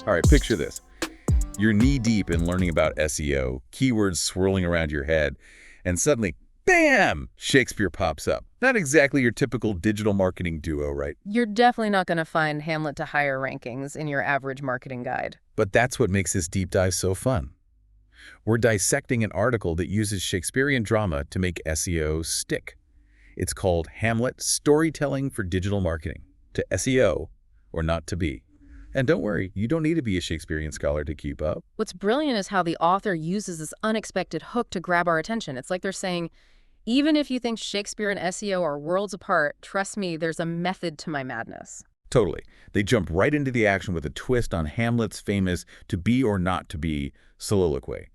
All right, picture this. You're knee-deep in learning about SEO, keywords swirling around your head, and suddenly, bam! Shakespeare pops up. Not exactly your typical digital marketing duo, right? You're definitely not going to find Hamlet to higher rankings in your average marketing guide. But that's what makes this deep dive so fun. We're dissecting an article that uses Shakespearean drama to make SEO stick. It's called Hamlet, Storytelling for Digital Marketing, to SEO or not to be. And don't worry, you don't need to be a Shakespearean scholar to keep up. What's brilliant is how the author uses this unexpected hook to grab our attention. It's like they're saying, even if you think Shakespeare and SEO are worlds apart, trust me, there's a method to my madness. Totally. They jump right into the action with a twist on Hamlet's famous to be or not to be soliloquy.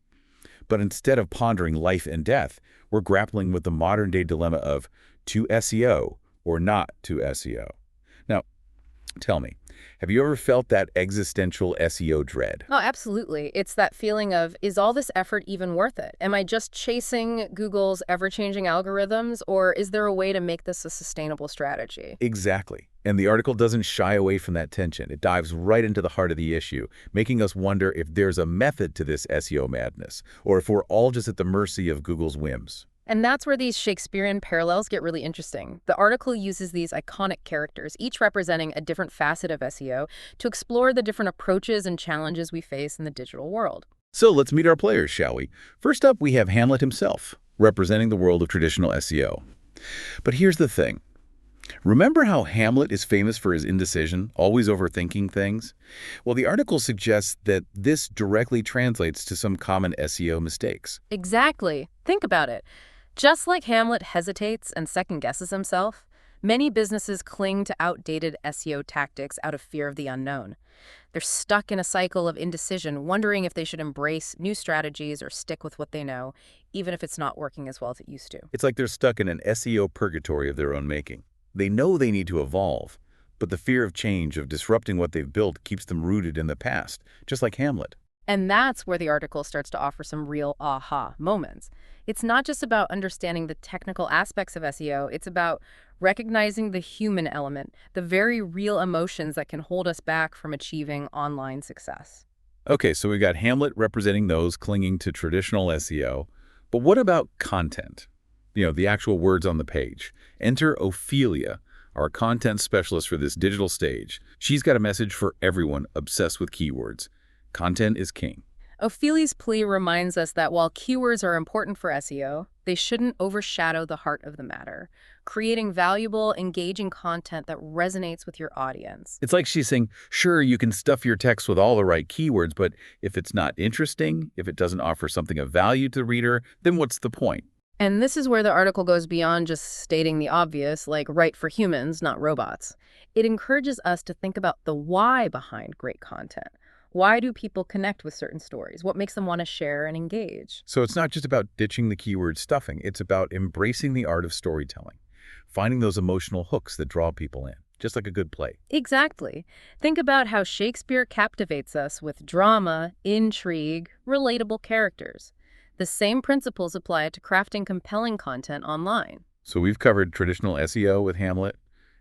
But instead of pondering life and death, we're grappling with the modern-day dilemma of to SEO or not to SEO. Now, tell me, have you ever felt that existential SEO dread? Oh, absolutely. It's that feeling of, is all this effort even worth it? Am I just chasing Google's ever-changing algorithms, or is there a way to make this a sustainable strategy? Exactly. And the article doesn't shy away from that tension. It dives right into the heart of the issue, making us wonder if there's a method to this SEO madness, or if we're all just at the mercy of Google's whims. And that's where these Shakespearean parallels get really interesting. The article uses these iconic characters, each representing a different facet of SEO, to explore the different approaches and challenges we face in the digital world. So let's meet our players, shall we? First up, we have Hamlet himself, representing the world of traditional SEO. But here's the thing. Remember how Hamlet is famous for his indecision, always overthinking things? Well, the article suggests that this directly translates to some common SEO mistakes. Exactly. Think about it. Just like Hamlet hesitates and second-guesses himself, many businesses cling to outdated SEO tactics out of fear of the unknown. They're stuck in a cycle of indecision, wondering if they should embrace new strategies or stick with what they know, even if it's not working as well as it used to. It's like they're stuck in an SEO purgatory of their own making. They know they need to evolve, but the fear of change, of disrupting what they've built, keeps them rooted in the past, just like Hamlet. And that's where the article starts to offer some real aha moments. It's not just about understanding the technical aspects of SEO, it's about recognizing the human element, the very real emotions that can hold us back from achieving online success. Okay, so we got Hamlet representing those clinging to traditional SEO, but what about content? The actual words on the page. Enter Ophelia, our content specialist for this digital stage. She's got a message for everyone obsessed with keywords. Content is king. Ophelia's plea reminds us that while keywords are important for SEO, they shouldn't overshadow the heart of the matter, creating valuable, engaging content that resonates with your audience. It's like she's saying, sure, you can stuff your text with all the right keywords, but if it's not interesting, if it doesn't offer something of value to the reader, then what's the point? And this is where the article goes beyond just stating the obvious, like right for humans, not robots. It encourages us to think about the why behind great content. Why do people connect with certain stories? What makes them want to share and engage? So it's not just about ditching the keyword stuffing. It's about embracing the art of storytelling, finding those emotional hooks that draw people in, just like a good play. Exactly. Think about how Shakespeare captivates us with drama, intrigue, relatable characters. The same principles apply to crafting compelling content online. So we've covered traditional SEO with Hamlet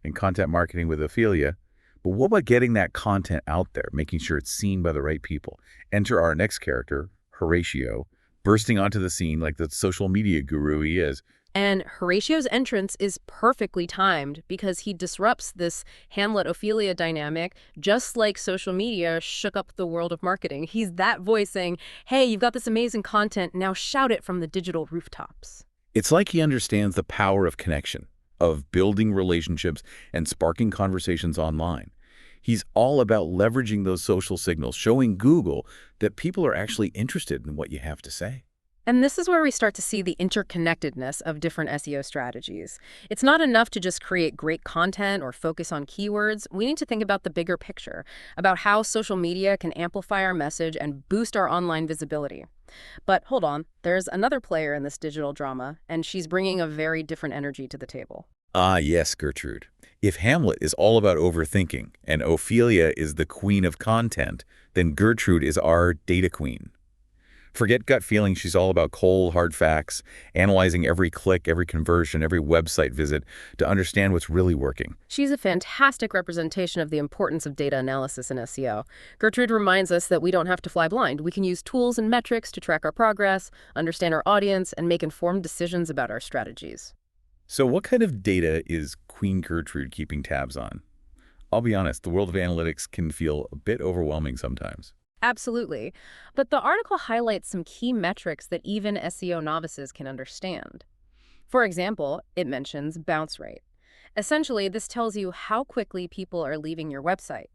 and content marketing with Ophelia. But what about getting that content out there, making sure it's seen by the right people? Enter our next character, Horatio, bursting onto the scene like the social media guru he is. And Horatio's entrance is perfectly timed because he disrupts this Hamlet-Ophelia dynamic just like social media shook up the world of marketing. He's that voice saying, hey, you've got this amazing content, now shout it from the digital rooftops. It's like he understands the power of connection, of building relationships and sparking conversations online. He's all about leveraging those social signals, showing Google that people are actually interested in what you have to say. And this is where we start to see the interconnectedness of different SEO strategies. It's not enough to just create great content or focus on keywords. We need to think about the bigger picture, about how social media can amplify our message and boost our online visibility. But hold on, there's another player in this digital drama, and she's bringing a very different energy to the table. Ah, yes, Gertrude. If Hamlet is all about overthinking and Ophelia is the queen of content, then Gertrude is our data queen. Forget gut feeling. She's all about cold, hard facts, analyzing every click, every conversion, every website visit to understand what's really working. She's a fantastic representation of the importance of data analysis in SEO. Gertrude reminds us that we don't have to fly blind. We can use tools and metrics to track our progress, understand our audience, and make informed decisions about our strategies. So what kind of data is Queen Gertrude keeping tabs on? I'll be honest, the world of analytics can feel a bit overwhelming sometimes. Absolutely. But the article highlights some key metrics that even SEO novices can understand. For example, it mentions bounce rate. Essentially, this tells you how quickly people are leaving your website.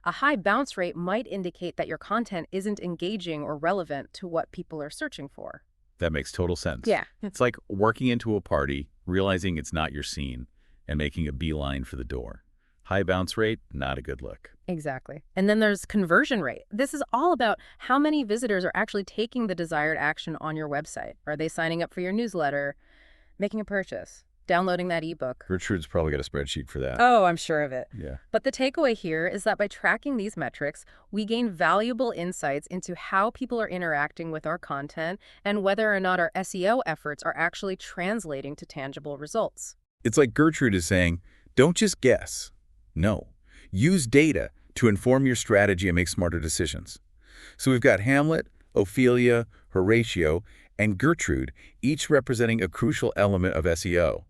A high bounce rate might indicate that your content isn't engaging or relevant to what people are searching for. That makes total sense. Yeah. It's like working into a party, realizing it's not your scene, and making a beeline for the door. High bounce rate, not a good look. Exactly. And then there's conversion rate. This is all about how many visitors are actually taking the desired action on your website. Are they signing up for your newsletter, making a purchase, downloading that ebook? Gertrude's probably got a spreadsheet for that. Oh, I'm sure of it. Yeah. But the takeaway here is that by tracking these metrics, we gain valuable insights into how people are interacting with our content and whether or not our SEO efforts are actually translating to tangible results. It's like Gertrude is saying, don't just guess. No. Use data to inform your strategy and make smarter decisions. So we've got Hamlet, Ophelia, Horatio, and Gertrude, each representing a crucial element of SEO.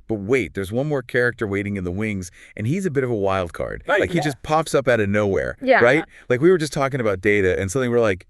But wait, there's one more character waiting in the wings, and he's a bit of a wild card. Right, He just pops up out of nowhere, Yeah. right? Like we were just talking about data, and suddenly we're like,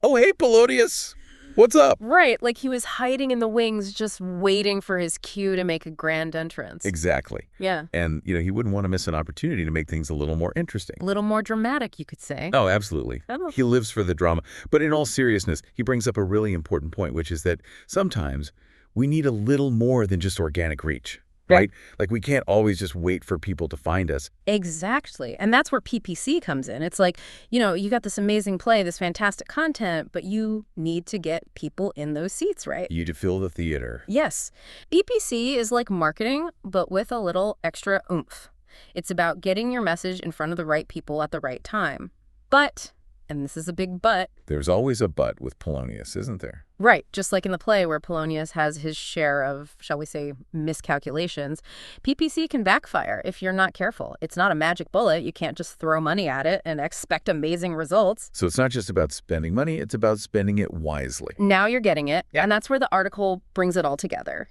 oh, hey, Polonius, what's up? Right, like he was hiding in the wings just waiting for his cue to make a grand entrance. Exactly. Yeah. And, he wouldn't want to miss an opportunity to make things a little more interesting. A little more dramatic, you could say. Oh, absolutely. Oh. He lives for the drama. But in all seriousness, he brings up a really important point, which is that sometimes we need a little more than just organic reach, right? Like we can't always just wait for people to find us. Exactly. And that's where PPC comes in. It's like, you got this amazing play, this fantastic content, but you need to get people in those seats, right? You to fill the theater. Yes. PPC is like marketing, but with a little extra oomph. It's about getting your message in front of the right people at the right time. But, and this is a big but. There's always a but with Polonius, isn't there? Right, just like in the play where Polonius has his share of, shall we say, miscalculations, PPC can backfire if you're not careful. It's not a magic bullet. You can't just throw money at it and expect amazing results. So it's not just about spending money, it's about spending it wisely. Now you're getting it, Yeah. and that's where the article brings it all together,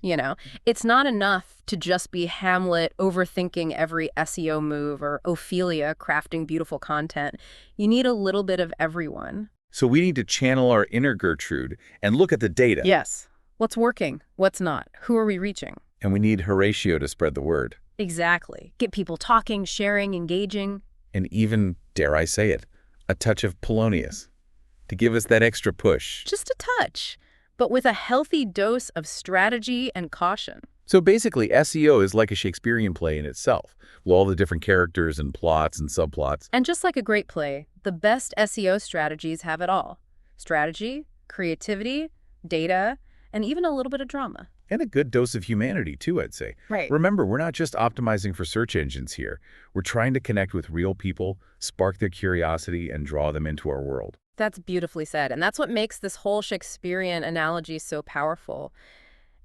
It's not enough to just be Hamlet overthinking every SEO move or Ophelia crafting beautiful content. You need a little bit of everyone. So we need to channel our inner Gertrude and look at the data. Yes. What's working? What's not? Who are we reaching? And we need Horatio to spread the word. Exactly. Get people talking, sharing, engaging. And even, dare I say it, a touch of Polonius to give us that extra push. Just a touch, but with a healthy dose of strategy and caution. So basically, SEO is like a Shakespearean play in itself, with all the different characters and plots and subplots. And just like a great play, the best SEO strategies have it all. Strategy, creativity, data, and even a little bit of drama. And a good dose of humanity, too, I'd say. Right. Remember, we're not just optimizing for search engines here. We're trying to connect with real people, spark their curiosity, and draw them into our world. That's beautifully said. And that's what makes this whole Shakespearean analogy so powerful.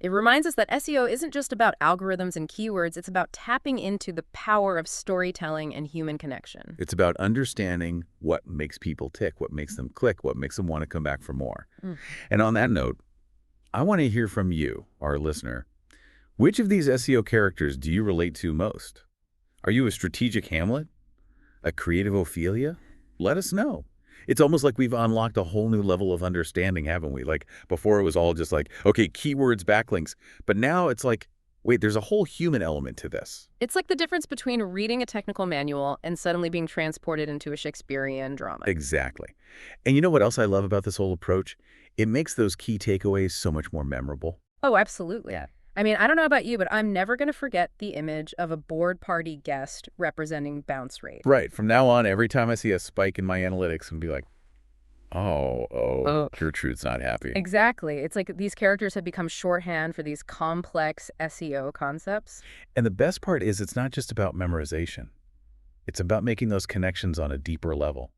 It reminds us that SEO isn't just about algorithms and keywords. It's about tapping into the power of storytelling and human connection. It's about understanding what makes people tick, what makes them click, what makes them want to come back for more. And on that note, I want to hear from you, our listener. Which of these SEO characters do you relate to most? Are you a strategic Hamlet? A creative Ophelia? Let us know. It's almost like we've unlocked a whole new level of understanding, haven't we? Like before it was all just like, okay, keywords, backlinks. But now it's like, wait, there's a whole human element to this. It's like the difference between reading a technical manual and suddenly being transported into a Shakespearean drama. Exactly. And you know what else I love about this whole approach? It makes those key takeaways so much more memorable. Oh, absolutely. Yeah. I mean, I don't know about you, but I'm never going to forget the image of a board party guest representing bounce rate. Right. From now on, every time I see a spike in my analytics, I'm be like, oh, Gertrude's not happy. Exactly. It's like these characters have become shorthand for these complex SEO concepts. And the best part is it's not just about memorization. It's about making those connections on a deeper level.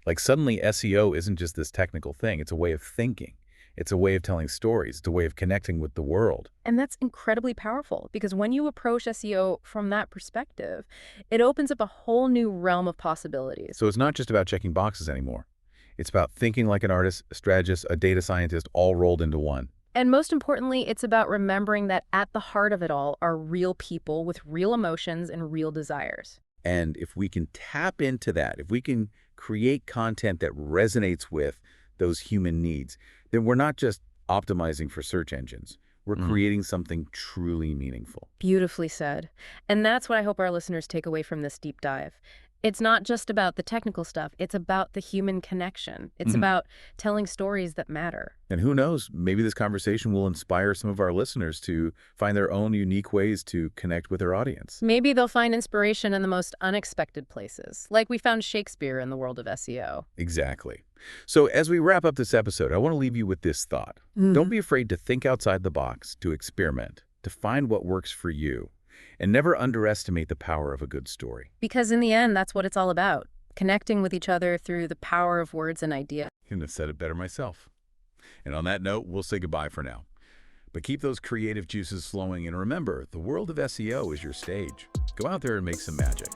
Like suddenly SEO isn't just this technical thing, it's a way of thinking. It's a way of telling stories. It's a way of connecting with the world. And that's incredibly powerful because when you approach SEO from that perspective, it opens up a whole new realm of possibilities. So it's not just about checking boxes anymore. It's about thinking like an artist, a strategist, a data scientist, all rolled into one. And most importantly, it's about remembering that at the heart of it all are real people with real emotions and real desires. And if we can tap into that, if we can create content that resonates with those human needs, then we're not just optimizing for search engines. We're creating something truly meaningful. Beautifully said. And that's what I hope our listeners take away from this deep dive. It's not just about the technical stuff. It's about the human connection. It's about telling stories that matter. And who knows, maybe this conversation will inspire some of our listeners to find their own unique ways to connect with their audience. Maybe they'll find inspiration in the most unexpected places, like we found Shakespeare in the world of SEO. Exactly. So as we wrap up this episode, I want to leave you with this thought. Don't be afraid to think outside the box, to experiment, to find what works for you. And never underestimate the power of a good story. Because in the end, that's what it's all about. Connecting with each other through the power of words and ideas. Couldn't have said it better myself. And on that note, we'll say goodbye for now. But keep those creative juices flowing, and remember, the world of SEO is your stage. Go out there and make some magic.